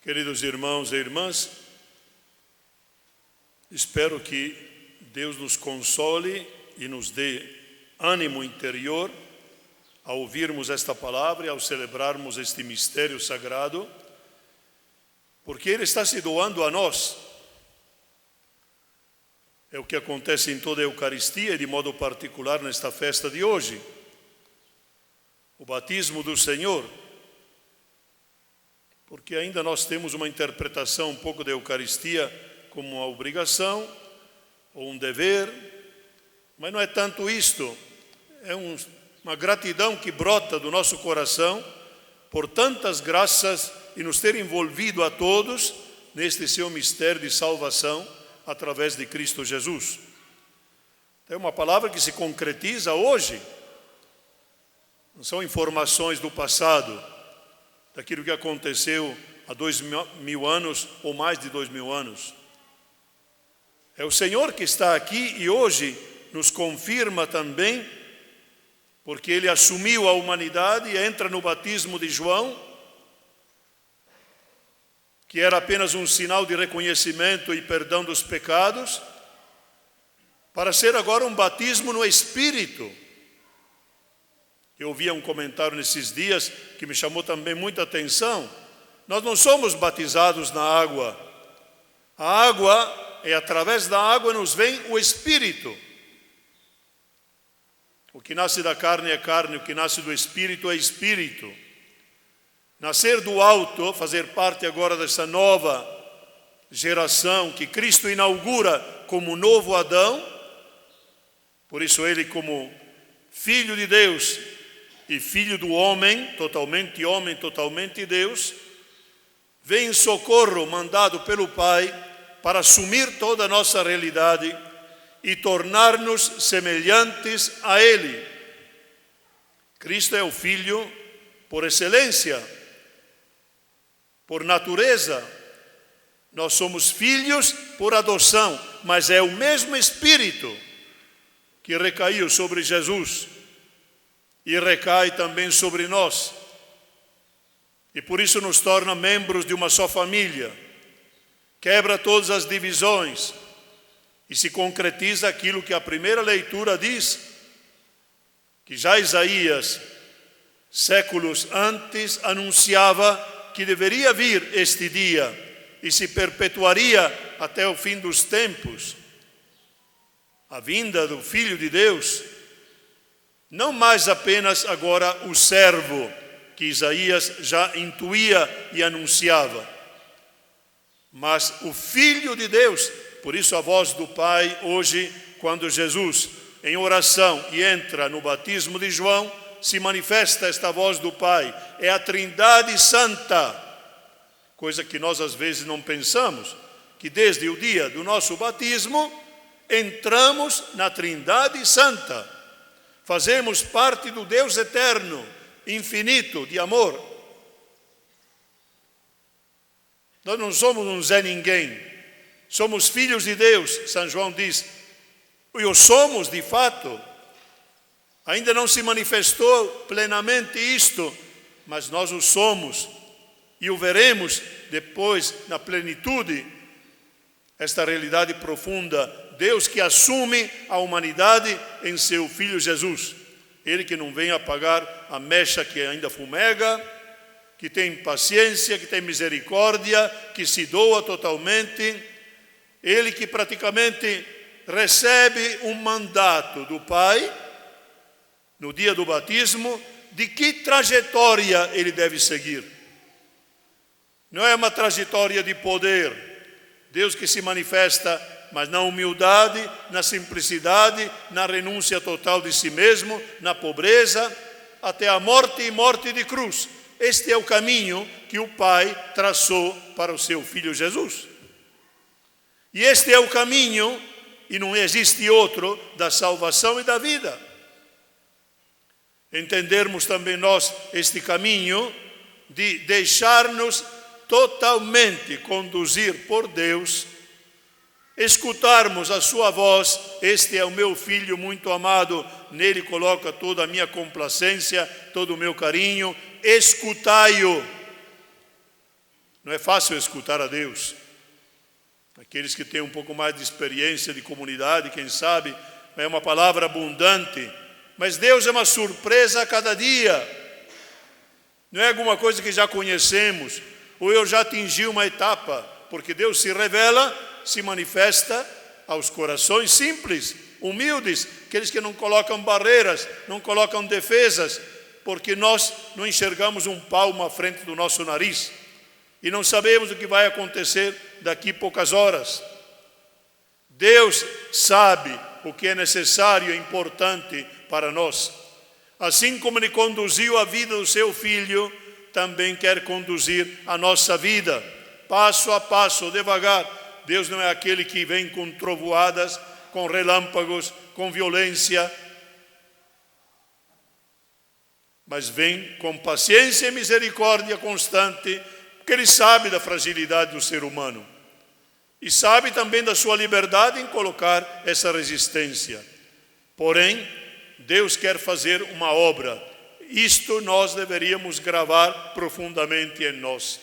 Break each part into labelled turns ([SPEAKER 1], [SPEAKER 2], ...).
[SPEAKER 1] Queridos irmãos e irmãs, espero que Deus nos console e nos dê ânimo interior ao ouvirmos esta palavra e ao celebrarmos este mistério sagrado, porque Ele está se doando a nós. É o que acontece em toda a Eucaristia e de modo particular nesta festa de hoje. O batismo do Senhor, porque ainda nós temos uma interpretação um pouco da Eucaristia como uma obrigação ou um dever, mas não é tanto isto, é uma gratidão que brota do nosso coração por tantas graças e nos ter envolvido a todos neste seu mistério de salvação através de Cristo Jesus. É uma palavra que se concretiza hoje, não são informações do passado, daquilo que aconteceu há 2000 anos ou mais de 2000 anos. É o Senhor que está aqui e hoje nos confirma também, porque Ele assumiu a humanidade e entra no batismo de João, que era apenas um sinal de reconhecimento e perdão dos pecados, para ser agora um batismo no Espírito. Eu ouvi um comentário nesses dias que me chamou também muita atenção. Nós não somos batizados na água. A água, através da água nos vem o Espírito. O que nasce da carne é carne, o que nasce do Espírito é Espírito. Nascer do alto, fazer parte agora dessa nova geração que Cristo inaugura como novo Adão, por isso Ele como Filho de Deus e Filho do homem, totalmente Deus, vem em socorro mandado pelo Pai para assumir toda a nossa realidade e tornar-nos semelhantes a Ele. Cristo é o Filho por excelência, por natureza. Nós somos filhos por adoção, mas é o mesmo Espírito que recaiu sobre Jesus e recai também sobre nós. E por isso nos torna membros de uma só família, quebra todas as divisões e se concretiza aquilo que a primeira leitura diz, que já Isaías, séculos antes, anunciava que deveria vir este dia e se perpetuaria até o fim dos tempos. A vinda do Filho de Deus, não mais apenas agora o servo que Isaías já intuía e anunciava, mas o Filho de Deus. Por isso a voz do Pai hoje, quando Jesus em oração e entra no batismo de João, se manifesta esta voz do Pai, é a Trindade Santa, coisa que nós às vezes não pensamos, que desde o dia do nosso batismo entramos na Trindade Santa, fazemos parte do Deus eterno, infinito, de amor. Nós não somos um Zé Ninguém, somos filhos de Deus. São João diz, e o somos de fato. Ainda não se manifestou plenamente isto, mas nós o somos e o veremos depois na plenitude, esta realidade profunda. Deus que assume a humanidade em seu Filho Jesus. Ele que não vem apagar a mecha que ainda fumega, que tem paciência, que tem misericórdia, que se doa totalmente. Ele que praticamente recebe um mandato do Pai, no dia do batismo, de que trajetória ele deve seguir. Não é uma trajetória de poder. Deus que se manifesta, mas na humildade, na simplicidade, na renúncia total de si mesmo, na pobreza, até a morte e morte de cruz. Este é o caminho que o Pai traçou para o seu Filho Jesus. E este é o caminho, e não existe outro, da salvação e da vida. Entendermos também nós este caminho de deixar-nos totalmente conduzir por Deus, escutarmos a sua voz. Este é o meu filho muito amado, nele coloco toda a minha complacência, todo o meu carinho, escutai-o. Não é fácil escutar a Deus. Aqueles que têm um pouco mais de experiência de comunidade, quem sabe, é uma palavra abundante. Mas Deus é uma surpresa a cada dia. Não é alguma coisa que já conhecemos, ou eu já atingi uma etapa, porque Deus se revela, se manifesta aos corações simples, humildes, aqueles que não colocam barreiras, não colocam defesas, porque nós não enxergamos um palmo à frente do nosso nariz e não sabemos o que vai acontecer daqui a poucas horas. Deus sabe o que é necessário e importante para nós. Assim como Ele conduziu a vida do seu Filho, também quer conduzir a nossa vida, passo a passo, devagar. Deus não é aquele que vem com trovoadas, com relâmpagos, com violência, mas vem com paciência e misericórdia constante, porque Ele sabe da fragilidade do ser humano e sabe também da sua liberdade em colocar essa resistência. Porém, Deus quer fazer uma obra. Isto nós deveríamos gravar profundamente em nós.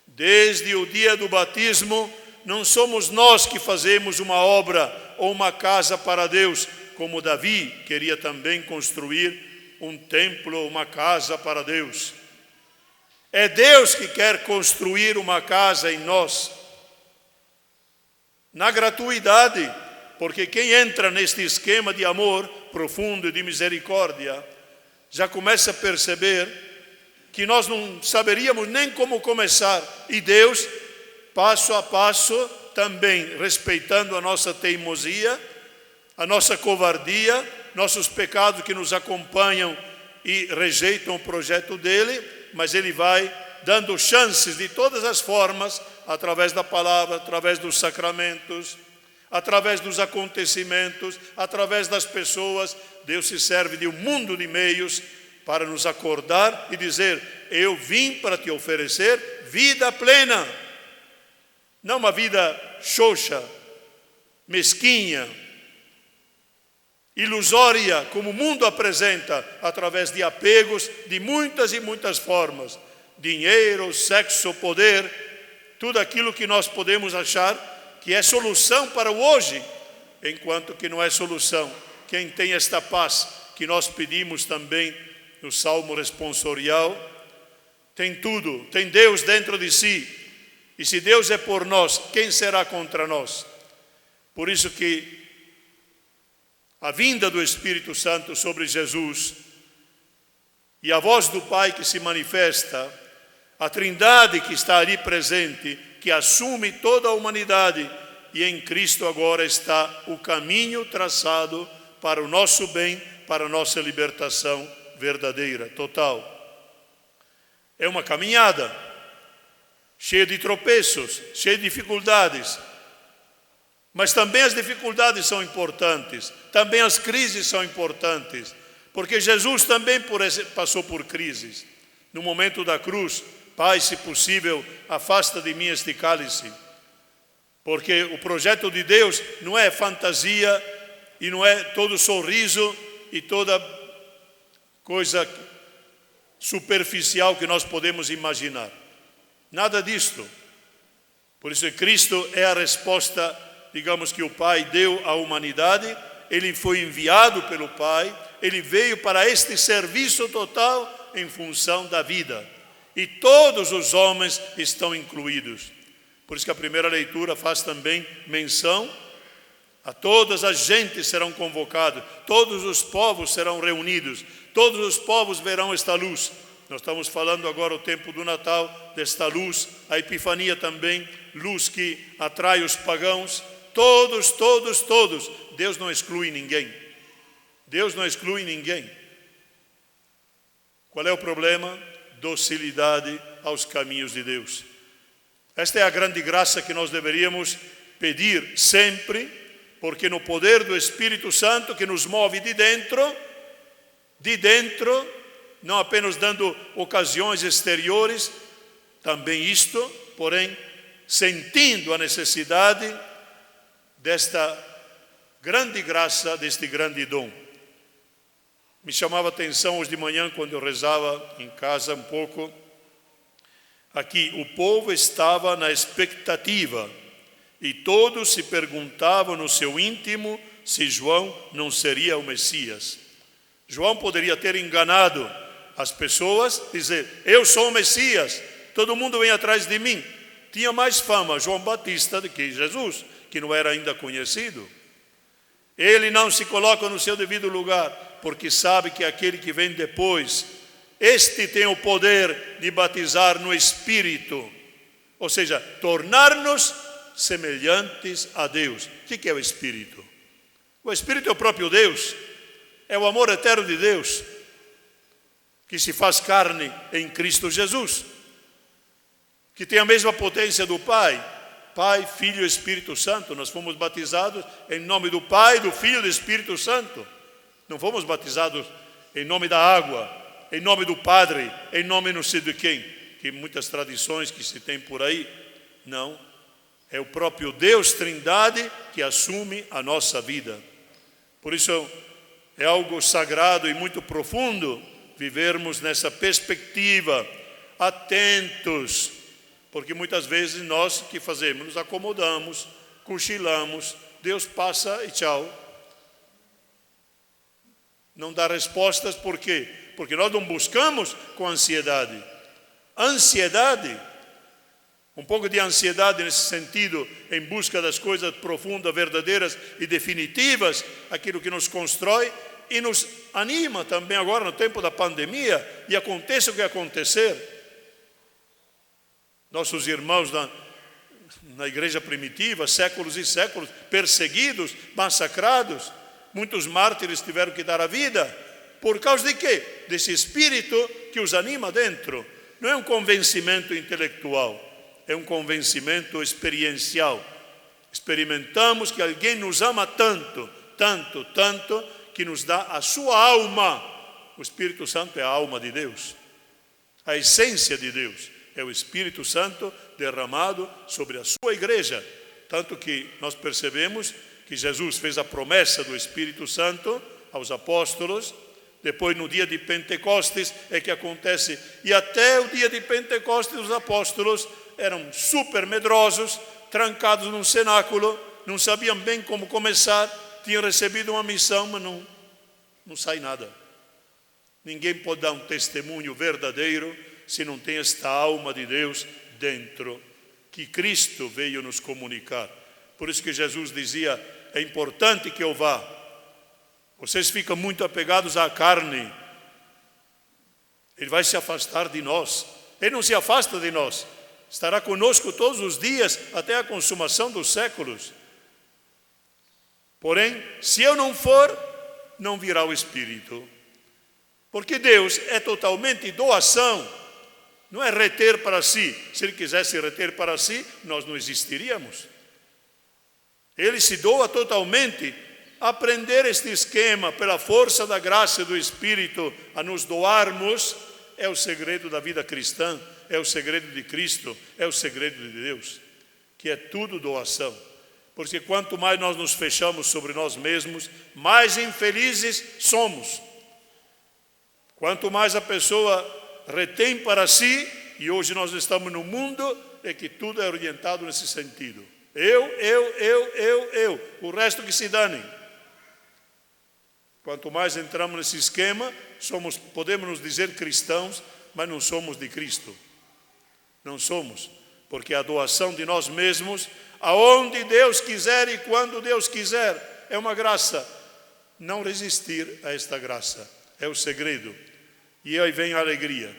[SPEAKER 1] Desde o dia do batismo, não somos nós que fazemos uma obra ou uma casa para Deus, como Davi queria também construir um templo ou uma casa para Deus. É Deus que quer construir uma casa em nós, na gratuidade, porque quem entra neste esquema de amor profundo e de misericórdia, já começa a perceber que nós não saberíamos nem como começar. E Deus, passo a passo, também respeitando a nossa teimosia, a nossa covardia, nossos pecados que nos acompanham e rejeitam o projeto dele, mas Ele vai dando chances de todas as formas, através da palavra, através dos sacramentos, através dos acontecimentos, através das pessoas. Deus se serve de um mundo de meios para nos acordar e dizer: eu vim para te oferecer vida plena, não uma vida xoxa, mesquinha, ilusória, como o mundo apresenta, através de apegos de muitas e muitas formas, dinheiro, sexo, poder, tudo aquilo que nós podemos achar que é solução para o hoje, enquanto que não é solução. Quem tem esta paz que nós pedimos também no Salmo responsorial, tem tudo, tem Deus dentro de si. E se Deus é por nós, quem será contra nós? Por isso que a vinda do Espírito Santo sobre Jesus e a voz do Pai que se manifesta, a Trindade que está ali presente, que assume toda a humanidade, e em Cristo agora está o caminho traçado para o nosso bem, para a nossa libertação verdadeira, total. É uma caminhada cheia de tropeços, cheia de dificuldades, mas também as dificuldades são importantes, também as crises são importantes, porque Jesus também passou por crises. No momento da cruz: Pai, se possível, afasta de mim este cálice. Porque o projeto de Deus não é fantasia e não é todo sorriso e toda coisa superficial que nós podemos imaginar. Nada disto. Por isso, Cristo é a resposta, digamos, que o Pai deu à humanidade. Ele foi enviado pelo Pai, ele veio para este serviço total em função da vida. E todos os homens estão incluídos. Por isso que a primeira leitura faz também menção a todas as gentes serão convocadas, todos os povos serão reunidos, todos os povos verão esta luz. Nós estamos falando agora o tempo do Natal, desta luz, a Epifania também, luz que atrai os pagãos, todos. Deus não exclui ninguém. Deus não exclui ninguém. Qual é o problema? Docilidade aos caminhos de Deus. Esta é a grande graça que nós deveríamos pedir sempre, porque no poder do Espírito Santo que nos move de dentro, não apenas dando ocasiões exteriores, também isto, porém, sentindo a necessidade desta grande graça, deste grande dom. Me chamava a atenção hoje de manhã, quando eu rezava em casa um pouco, Aqui o povo estava na expectativa e todos se perguntavam no seu íntimo se João não seria o Messias. João poderia ter enganado as pessoas, dizer, eu sou o Messias, todo mundo vem atrás de mim. Tinha mais fama João Batista do que Jesus, que não era ainda conhecido. Ele não se coloca no seu devido lugar, porque sabe que aquele que vem depois, este tem o poder de batizar no Espírito, ou seja, tornar-nos semelhantes a Deus. O que é o Espírito? O Espírito é o próprio Deus, é o amor eterno de Deus, que se faz carne em Cristo Jesus, que tem a mesma potência do Pai, Pai, Filho e Espírito Santo. Nós fomos batizados em nome do Pai, do Filho e do Espírito Santo. Não fomos batizados em nome da água, em nome do Padre, em nome não sei de quem, que muitas tradições que se tem por aí. Não, é o próprio Deus Trindade que assume a nossa vida. Por isso é algo sagrado e muito profundo vivermos nessa perspectiva, atentos, porque muitas vezes nós que fazemos, nos acomodamos, cochilamos, Deus passa e tchau. Não dá respostas, por quê? Porque nós não buscamos com ansiedade. Ansiedade, um pouco de ansiedade nesse sentido, em busca das coisas profundas, verdadeiras e definitivas, aquilo que nos constrói e nos anima também agora no tempo da pandemia, e aconteça o que acontecer. Nossos irmãos na igreja primitiva, séculos e séculos, perseguidos, massacrados, muitos mártires tiveram que dar a vida, por causa de quê? Desse espírito que os anima dentro. Não é um convencimento intelectual, é um convencimento experiencial. Experimentamos que alguém nos ama tanto, tanto, tanto, que nos dá a sua alma. O Espírito Santo é a alma de Deus, a essência de Deus. É o Espírito Santo derramado sobre a sua igreja. Tanto que nós percebemos que Jesus fez a promessa do Espírito Santo aos apóstolos. Depois, no dia de Pentecostes, é que acontece. E até o dia de Pentecostes, os apóstolos eram super medrosos, trancados num cenáculo, não sabiam bem como começar, tinham recebido uma missão, mas não sai nada. Ninguém pode dar um testemunho verdadeiro se não tem esta alma de Deus dentro, que Cristo veio nos comunicar. Por isso que Jesus dizia, é importante que eu vá. Vocês ficam muito apegados à carne. Ele vai se afastar de nós. Ele não se afasta de nós. Estará conosco todos os dias, até a consumação dos séculos. Porém, se eu não for, não virá o Espírito. Porque Deus é totalmente doação. Não é reter para si. Se Ele quisesse reter para si, nós não existiríamos. Ele se doa totalmente. Aprender este esquema pela força da graça do Espírito a nos doarmos é o segredo da vida cristã, é o segredo de Cristo, é o segredo de Deus, que é tudo doação. Porque quanto mais nós nos fechamos sobre nós mesmos, mais infelizes somos. Quanto mais a pessoa retém para si, e hoje nós estamos no mundo, é que tudo é orientado nesse sentido. Eu, o resto que se dane. Quanto mais entramos nesse esquema, podemos nos dizer cristãos, mas não somos de Cristo. Não somos, porque a doação de nós mesmos, aonde Deus quiser e quando Deus quiser, é uma graça. Não resistir a esta graça é o segredo. E aí vem a alegria,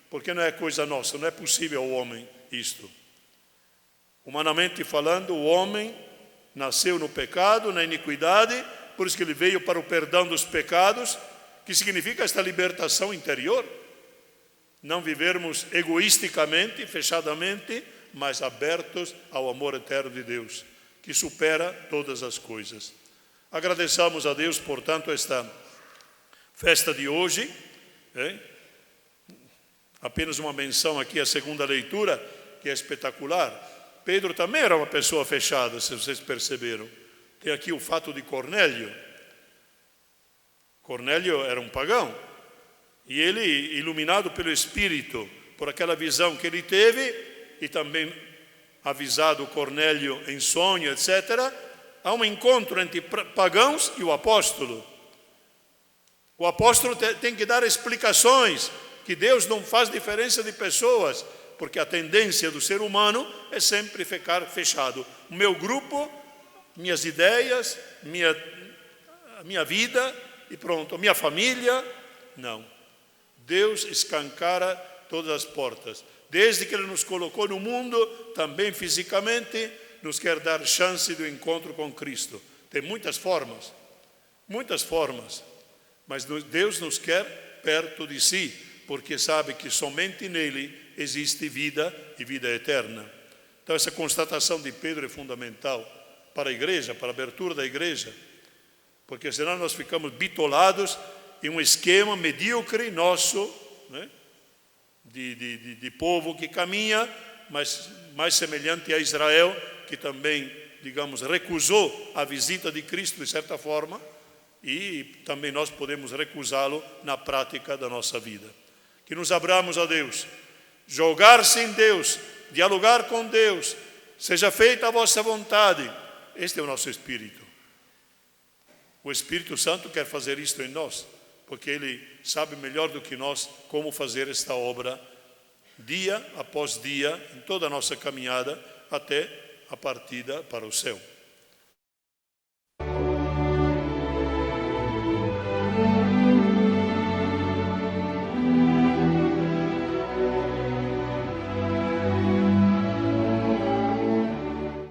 [SPEAKER 1] porque não é coisa nossa, não é possível ao homem isto. Humanamente falando, o homem nasceu no pecado, na iniquidade, por isso que ele veio para o perdão dos pecados, que significa esta libertação interior. Não vivermos egoisticamente, fechadamente, mas abertos ao amor eterno de Deus, que supera todas as coisas. Agradeçamos a Deus, portanto, esta festa de hoje. Apenas uma menção aqui à segunda leitura, que é espetacular. Pedro também era uma pessoa fechada, se vocês perceberam. Tem aqui o fato de Cornélio. Cornélio era um pagão. E ele, iluminado pelo Espírito, por aquela visão que ele teve, e também avisado Cornélio em sonho, etc., há um encontro entre pagãos e o apóstolo. O apóstolo tem que dar explicações, que Deus não faz diferença de pessoas, porque a tendência do ser humano é sempre ficar fechado. O meu grupo, minhas ideias, minha vida e pronto. Minha família, não. Deus escancara todas as portas. Desde que Ele nos colocou no mundo, também fisicamente, nos quer dar chance do encontro com Cristo. Tem muitas formas, mas Deus nos quer perto de si, porque sabe que somente nele existe vida e vida eterna. Então essa constatação de Pedro é fundamental para a igreja, para a abertura da igreja, porque senão nós ficamos bitolados em um esquema medíocre nosso, né? de povo que caminha, mas mais semelhante a Israel, que também, digamos, recusou a visita de Cristo de certa forma, e também nós podemos recusá-lo na prática da nossa vida. Que nos abramos a Deus, jogar-se em Deus, dialogar com Deus, seja feita a vossa vontade. Este é o nosso espírito. O Espírito Santo quer fazer isto em nós, porque Ele sabe melhor do que nós como fazer esta obra, dia após dia, em toda a nossa caminhada, até a partida para o céu.